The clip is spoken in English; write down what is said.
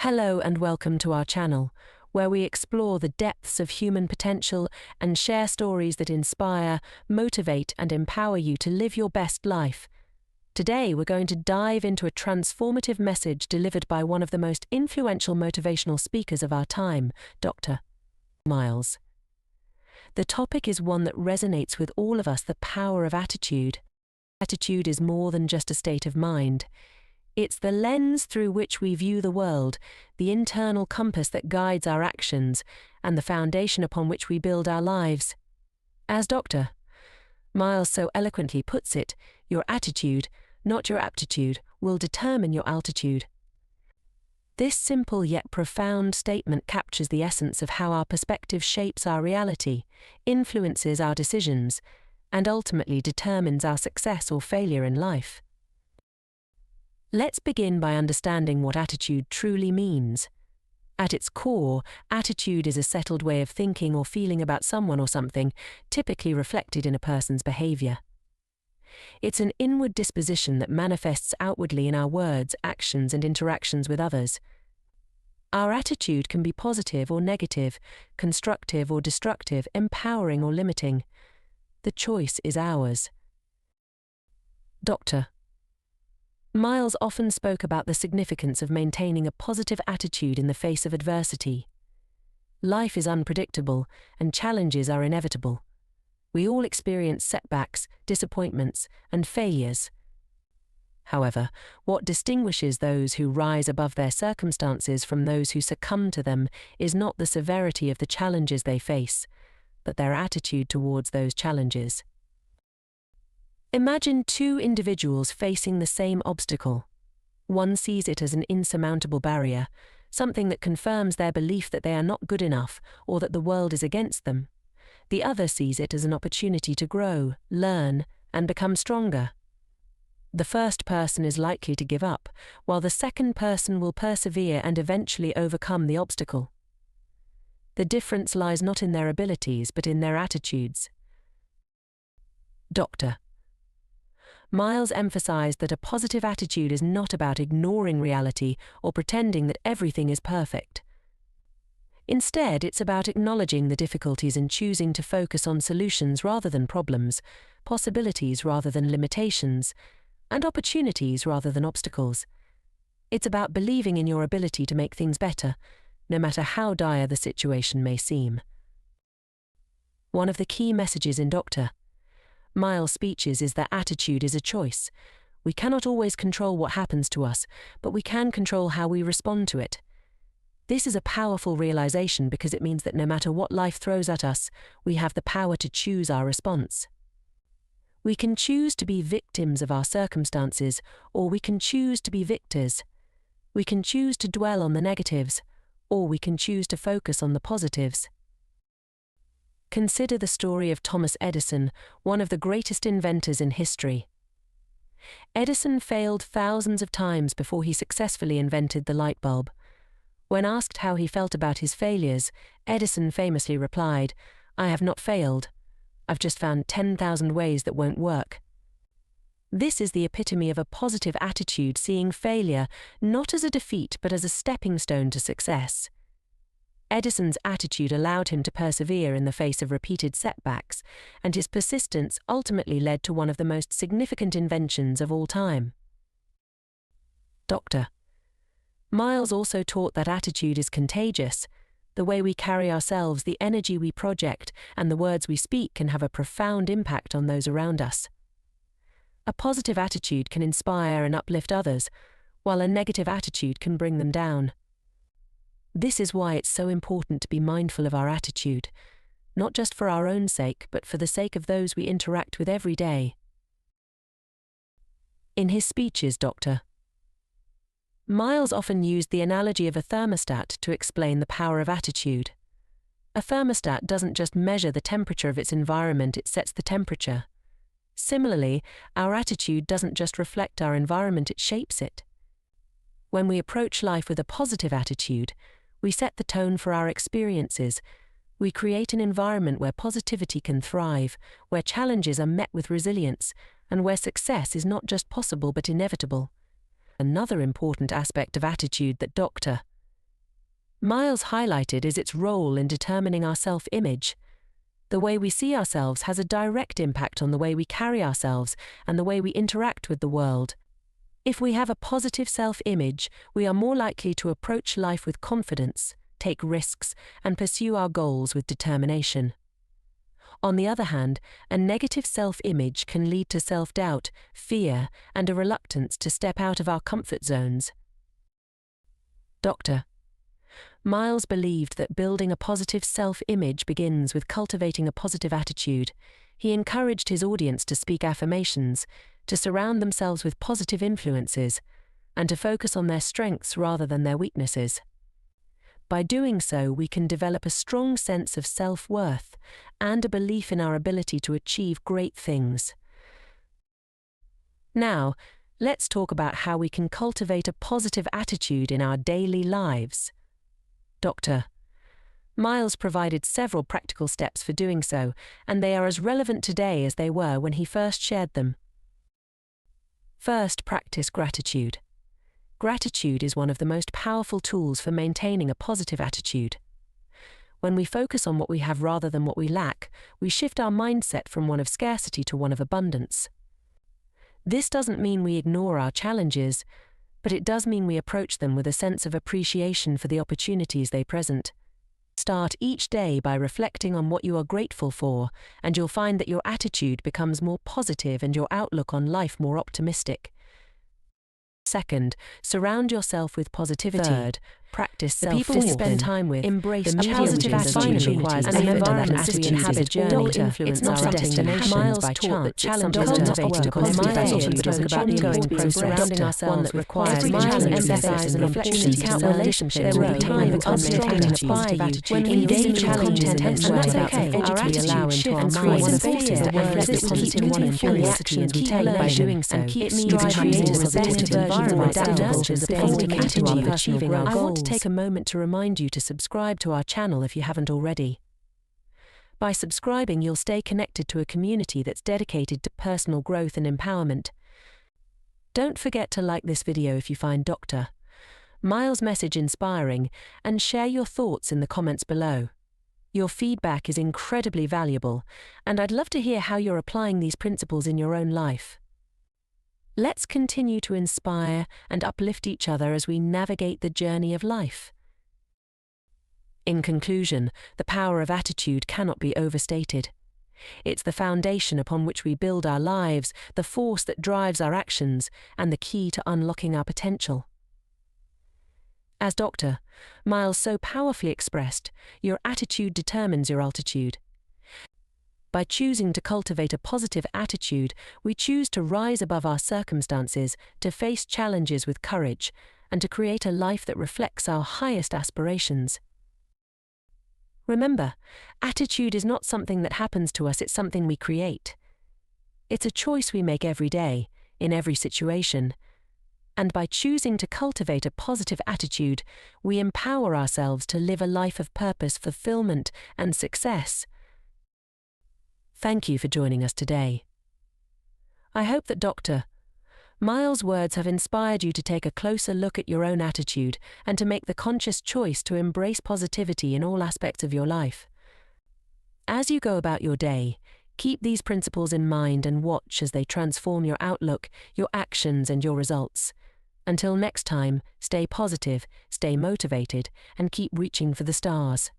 Hello and welcome to our channel, where we explore the depths of human potential and share stories that inspire, motivate, and empower you to live your best life. Today, we're going to dive into a transformative message delivered by one of the most influential motivational speakers of our time, Dr. Myles. The topic is one that resonates with all of us: the power of attitude. Attitude is more than just a state of mind. It's the lens through which we view the world, the internal compass that guides our actions, and the foundation upon which we build our lives. As Dr. Myles so eloquently puts it, your attitude, not your aptitude, will determine your altitude. This simple yet profound statement captures the essence of how our perspective shapes our reality, influences our decisions, and ultimately determines our success or failure in life. Let's begin by understanding what attitude truly means. At its core, attitude is a settled way of thinking or feeling about someone or something, typically reflected in a person's behavior. It's an inward disposition that manifests outwardly in our words, actions, and interactions with others. Our attitude can be positive or negative, constructive or destructive, empowering or limiting. The choice is ours. Dr. Myles often spoke about the significance of maintaining a positive attitude in the face of adversity. Life is unpredictable, and challenges are inevitable. We all experience setbacks, disappointments, and failures. However, what distinguishes those who rise above their circumstances from those who succumb to them is not the severity of the challenges they face, but their attitude towards those challenges. Imagine two individuals facing the same obstacle. One sees it as an insurmountable barrier, something that confirms their belief that they are not good enough or that the world is against them. The other sees it as an opportunity to grow, learn, and become stronger. The first person is likely to give up, while the second person will persevere and eventually overcome the obstacle. The difference lies not in their abilities, but in their attitudes. Dr. Myles emphasized that a positive attitude is not about ignoring reality or pretending that everything is perfect. Instead, it's about acknowledging the difficulties and choosing to focus on solutions rather than problems, possibilities rather than limitations, and opportunities rather than obstacles. It's about believing in your ability to make things better, no matter how dire the situation may seem. One of the key messages in Dr. Myles' speeches is that attitude is a choice. We cannot always control what happens to us, but we can control how we respond to it. This is a powerful realization because it means that no matter what life throws at us, we have the power to choose our response. We can choose to be victims of our circumstances, or we can choose to be victors. We can choose to dwell on the negatives, or we can choose to focus on the positives. Consider the story of Thomas Edison, one of the greatest inventors in history. Edison failed thousands of times before he successfully invented the light bulb. When asked how he felt about his failures, Edison famously replied, "I have not failed. I've just found 10,000 ways that won't work." This is the epitome of a positive attitude, seeing failure not as a defeat but as a stepping stone to success. Edison's attitude allowed him to persevere in the face of repeated setbacks, and his persistence ultimately led to one of the most significant inventions of all time. Dr. Myles also taught that attitude is contagious. The way we carry ourselves, the energy we project, and the words we speak can have a profound impact on those around us. A positive attitude can inspire and uplift others, while a negative attitude can bring them down. This is why it's so important to be mindful of our attitude, not just for our own sake, but for the sake of those we interact with every day. In his speeches, Dr. Myles often used the analogy of a thermostat to explain the power of attitude. A thermostat doesn't just measure the temperature of its environment, it sets the temperature. Similarly, our attitude doesn't just reflect our environment, it shapes it. When we approach life with a positive attitude, we set the tone for our experiences. We create an environment where positivity can thrive, where challenges are met with resilience, and where success is not just possible but inevitable. Another important aspect of attitude that Dr. Myles highlighted is its role in determining our self-image. The way we see ourselves has a direct impact on the way we carry ourselves and the way we interact with the world. If we have a positive self-image, we are more likely to approach life with confidence, take risks, and pursue our goals with determination. On the other hand, a negative self-image can lead to self-doubt, fear, and a reluctance to step out of our comfort zones. Dr. Myles believed that building a positive self-image begins with cultivating a positive attitude. He encouraged his audience to speak affirmations, to surround themselves with positive influences, and to focus on their strengths rather than their weaknesses. By doing so, we can develop a strong sense of self-worth and a belief in our ability to achieve great things. Now, let's talk about how we can cultivate a positive attitude in our daily lives. Dr. Myles provided several practical steps for doing so, and they are as relevant today as they were when he first shared them. First, practice gratitude. Gratitude is one of the most powerful tools for maintaining a positive attitude. When we focus on what we have rather than what we lack, we shift our mindset from one of scarcity to one of abundance. This doesn't mean we ignore our challenges, but it does mean we approach them with a sense of appreciation for the opportunities they present. Start each day by reflecting on what you are grateful for, and you'll find that your attitude becomes more positive and your outlook on life more optimistic. Second, surround yourself with positivity. Third, practice self-discipline. The people we spend time with embrace the positive attitude requires and the environment that we inhabit all influence our destination. Myles taught that challenges motivate a positive attitude spoke about the ongoing process surrounding ourselves with positive challenges, emphasize and reflection, seek out relationships, there will be times when maintaining a positive attitude when we engage in content and that's okay. Our attitude shift and create one of fear and resistance in one and the actions we take by doing so. It means creating a resilient environment that nurtures a positive attitude of achieving our goals. Take a moment to remind you to subscribe to our channel if you haven't already. By subscribing, you'll stay connected to a community that's dedicated to personal growth and empowerment. Don't forget to like this video if you find Dr. Myles' message inspiring, and share your thoughts in the comments below. Your feedback is incredibly valuable, and I'd love to hear how you're applying these principles in your own life. Let's continue to inspire and uplift each other as we navigate the journey of life. In conclusion, the power of attitude cannot be overstated. It's the foundation upon which we build our lives, the force that drives our actions, and the key to unlocking our potential. As Dr. Myles so powerfully expressed, your attitude determines your altitude. By choosing to cultivate a positive attitude, we choose to rise above our circumstances, to face challenges with courage, and to create a life that reflects our highest aspirations. Remember, attitude is not something that happens to us, it's something we create. It's a choice we make every day, in every situation. And by choosing to cultivate a positive attitude, we empower ourselves to live a life of purpose, fulfillment, and success. Thank you for joining us today. I hope that Dr. Myles' words have inspired you to take a closer look at your own attitude and to make the conscious choice to embrace positivity in all aspects of your life. As you go about your day, keep these principles in mind and watch as they transform your outlook, your actions, and your results. Until next time, stay positive, stay motivated, and keep reaching for the stars.